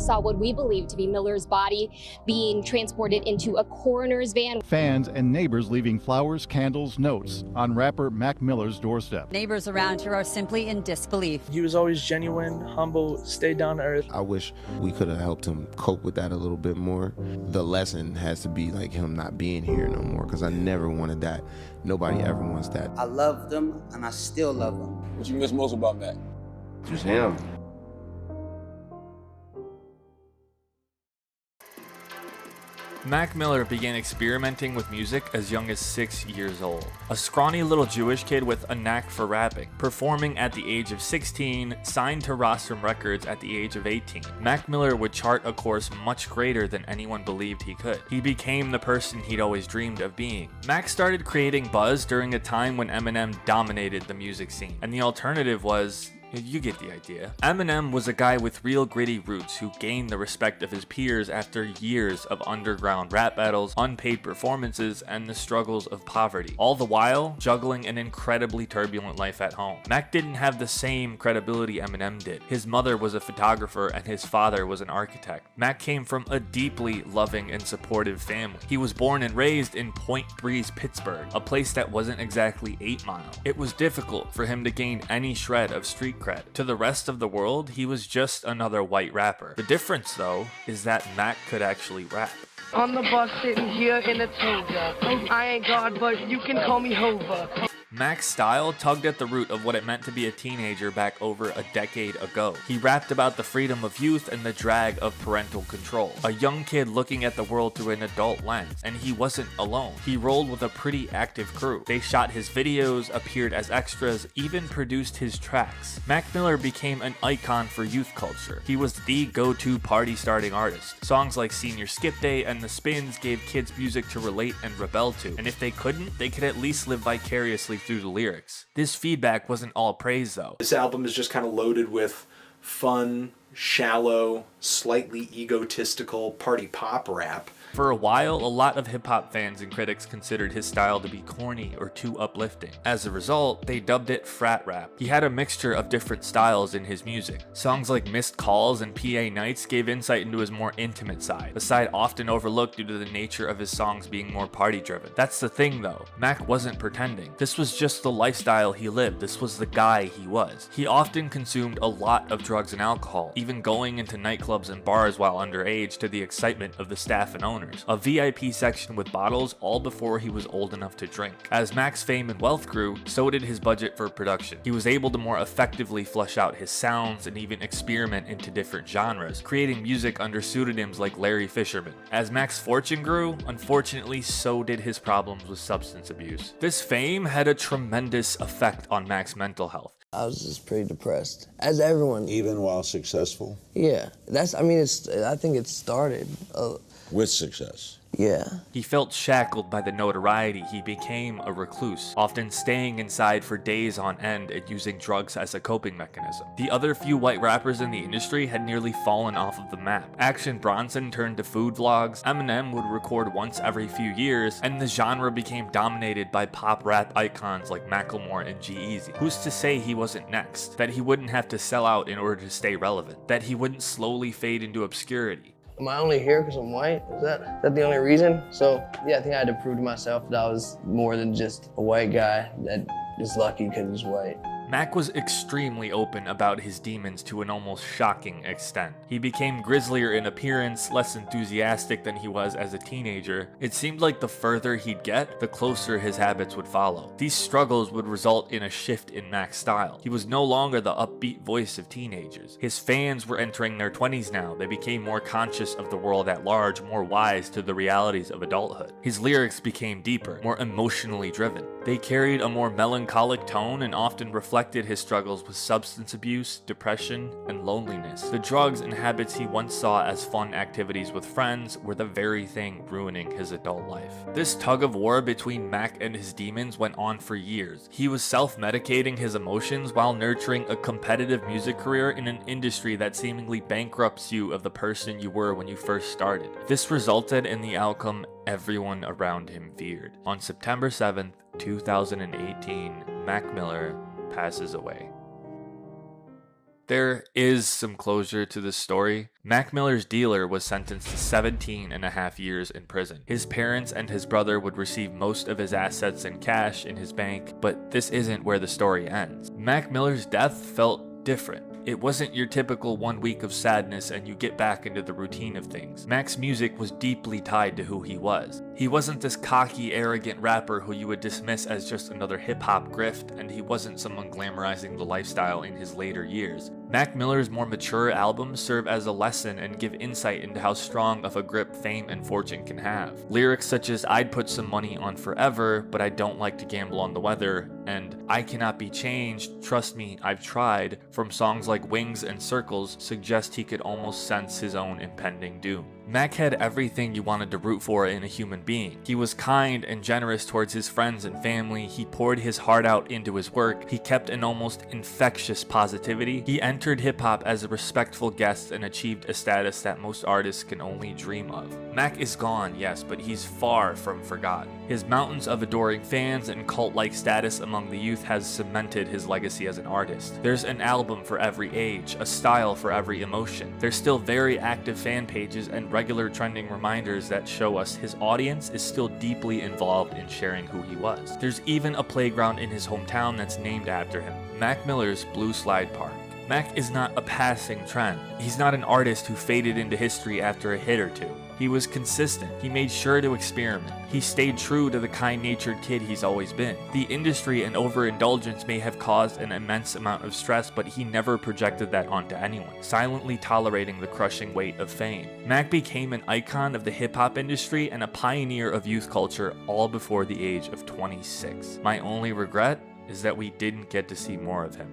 saw what we believe to be Miller's body being transported into a coroner's van. Fans and neighbors leaving flowers, candles, notes on rapper Mac Miller's doorstep. Neighbors around here are simply in disbelief. He was always genuine, humble, stayed down to earth. I wish we could have helped him cope with that a little bit more. The lesson has to be like him not being here no more, because I never wanted that. Nobody ever wants that. I loved him and I still love him. What you miss most about Mac? Just him. Mac Miller began experimenting with music as young as 6 years old. A scrawny little Jewish kid with a knack for rapping, performing at the age of 16, signed to Rostrum Records at the age of 18. Mac Miller would chart a course much greater than anyone believed he could. He became the person he'd always dreamed of being. Mac started creating buzz during a time when Eminem dominated the music scene, and the alternative was... you get the idea. Eminem was a guy with real gritty roots who gained the respect of his peers after years of underground rap battles, unpaid performances, and the struggles of poverty, all the while juggling an incredibly turbulent life at home. Mac didn't have the same credibility Eminem did. His mother was a photographer and his father was an architect. Mac came from a deeply loving and supportive family. He was born and raised in Point Breeze, Pittsburgh, a place that wasn't exactly 8 Mile. It was difficult for him to gain any shred of street cred. To the rest of the world, he was just another white rapper. The difference, though, is that Mac could actually rap. On the bus sitting here in a toga. I ain't God, but you can call me Hova. Mac's style tugged at the root of what it meant to be a teenager back over a decade ago. He rapped about the freedom of youth and the drag of parental control. A young kid looking at the world through an adult lens, and he wasn't alone. He rolled with a pretty active crew. They shot his videos, appeared as extras, even produced his tracks. Mac Miller became an icon for youth culture. He was the go-to party-starting artist. Songs like Senior Skip Day and The Spins gave kids music to relate and rebel to, and if they couldn't, they could at least live vicariously through the lyrics. This feedback wasn't all praise though. This album is just kind of loaded with fun, shallow, slightly egotistical party pop rap. For a while, a lot of hip-hop fans and critics considered his style to be corny or too uplifting. As a result, they dubbed it frat rap. He had a mixture of different styles in his music. Songs like Missed Calls and PA Nights gave insight into his more intimate side, a side often overlooked due to the nature of his songs being more party-driven. That's the thing though, Mac wasn't pretending. This was just the lifestyle he lived. This was the guy he was. He often consumed a lot of drugs and alcohol, even going into nightclubs and bars while underage to the excitement of the staff and owners. A VIP section with bottles all before he was old enough to drink. As Mac's fame and wealth grew, so did his budget for production. He was able to more effectively flesh out his sounds and even experiment into different genres, creating music under pseudonyms like Larry Fisherman. As Mac's fortune grew, unfortunately so did his problems with substance abuse. This fame had a tremendous effect on Mac's mental health. I was just pretty depressed, as everyone. Even while successful? Yeah, I think it started. With success? Yeah. He felt shackled by the notoriety. He became a recluse, often staying inside for days on end and using drugs as a coping mechanism. The other few white rappers in the industry had nearly fallen off of the map. Action Bronson turned to food vlogs, Eminem would record once every few years, and the genre became dominated by pop rap icons like Macklemore and G-Eazy. Who's to say he wasn't next? That he wouldn't have to sell out in order to stay relevant? That he wouldn't slowly fade into obscurity? Am I only here because I'm white? Is that the only reason? So yeah, I think I had to prove to myself that I was more than just a white guy that is lucky because he's white. Mac was extremely open about his demons to an almost shocking extent. He became grislier in appearance, less enthusiastic than he was as a teenager. It seemed like the further he'd get, the closer his habits would follow. These struggles would result in a shift in Mac's style. He was no longer the upbeat voice of teenagers. His fans were entering their 20s now. They became more conscious of the world at large, more wise to the realities of adulthood. His lyrics became deeper, more emotionally driven. They carried a more melancholic tone and often reflected his struggles with substance abuse, depression, and loneliness. The drugs and habits he once saw as fun activities with friends were the very thing ruining his adult life. This tug of war between Mac and his demons went on for years. He was self-medicating his emotions while nurturing a competitive music career in an industry that seemingly bankrupts you of the person you were when you first started. This resulted in the outcome everyone around him feared. On September 7th, 2018, Mac Miller passes away. There is some closure to this story. Mac Miller's dealer was sentenced to 17.5 years in prison. His parents and his brother would receive most of his assets in cash in his bank, but this isn't where the story ends. Mac Miller's death felt different. It wasn't your typical 1 week of sadness and you get back into the routine of things. Mac's music was deeply tied to who he was. He wasn't this cocky, arrogant rapper who you would dismiss as just another hip-hop grift, and he wasn't someone glamorizing the lifestyle in his later years. Mac Miller's more mature albums serve as a lesson and give insight into how strong of a grip fame and fortune can have. Lyrics such as "I'd put some money on forever, but I don't like to gamble on the weather," and "I cannot be changed, trust me, I've tried," from songs like Wings and Circles suggest he could almost sense his own impending doom. Mac had everything you wanted to root for in a human being. He was kind and generous towards his friends and family, he poured his heart out into his work, he kept an almost infectious positivity, he entered hip-hop as a respectful guest and achieved a status that most artists can only dream of. Mac is gone, yes, but he's far from forgotten. His mountains of adoring fans and cult-like status among the youth has cemented his legacy as an artist. There's an album for every age, a style for every emotion. There's still very active fan pages and regular trending reminders that show us his audience is still deeply involved in sharing who he was. There's even a playground in his hometown that's named after him, Mac Miller's Blue Slide Park. Mac is not a passing trend. He's not an artist who faded into history after a hit or two. He was consistent. He made sure to experiment. He stayed true to the kind-natured kid he's always been. The industry and overindulgence may have caused an immense amount of stress, but he never projected that onto anyone, silently tolerating the crushing weight of fame. Mac became an icon of the hip-hop industry and a pioneer of youth culture all before the age of 26. My only regret is that we didn't get to see more of him.